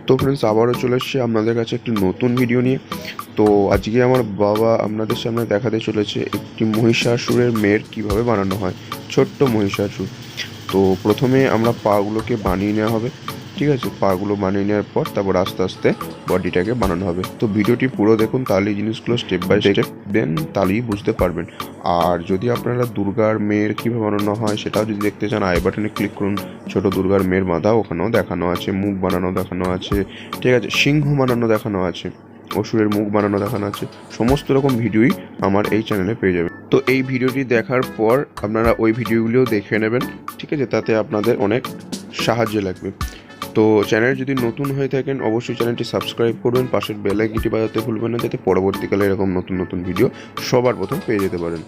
তো फ्रेंड्स আবারও চলে এসেছি আপনাদের কাছে একটি নতুন ভিডিও নিয়ে। তো আজকে আমার বাবা আপনাদের সামনে দেখাতে চলেছে একটি মহিষাসুরের মেয়ের কিভাবে বানানো হয়, ছোট্ট মহিষাসুর। তো প্রথমে আমরা পাগুলোকে বানিয়ে নেওয়া হবে, ঠিক আছে। পাগুলো বানিয়ে নেওয়ার পর তারপর আস্তে আস্তে বডিটাকে বানানো হবে। তো ভিডিওটি পুরো দেখুন, তাহলেই জিনিসগুলো স্টেপ বাই স্টেপ দেন তাহলেই বুঝতে পারবেন। আর যদি আপনারা দুর্গার মেয়ের কীভাবে বানানো হয় সেটাও যদি দেখতে চান, আই বাটনে ক্লিক করুন। ছোট দুর্গার মেয়ের মাথা ওখানেও দেখানো আছে, মুখ বানানো দেখানো আছে, ঠিক আছে। সিংহ বানানো দেখানো আছে, অসুরের মুখ বানানো দেখানো আছে। সমস্ত রকম ভিডিওই আমার এই চ্যানেলে পেয়ে যাবেন। তো এই ভিডিওটি দেখার পর আপনারা ওই ভিডিওগুলিও দেখে নেবেন, ঠিক আছে, তাতে আপনাদের অনেক সাহায্য লাগবে। তো চ্যানেল যদি নতুন হয়ে থাকেন অবশ্যই চ্যানেলটি সাবস্ক্রাইব করবেন, পাশের বেল আইকনটি বাজাতে ভুলবেন না, যাতে পরবর্তীকালে এরকম নতুন নতুন ভিডিও সবার প্রথম পেয়ে যেতে পারেন।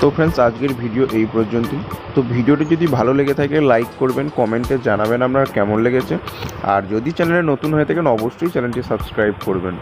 তো फ्रेंड्स আজকের ভিডিও এই পর্যন্তই। তো ভিডিওটি যদি ভালো লেগে থাকে লাইক করবেন, কমেন্টে জানাবেন আপনার কেমন লেগেছে। আর যদি চ্যানেলে নতুন হয়ে থাকেন অবশ্যই চ্যানেলটি সাবস্ক্রাইব করবেন।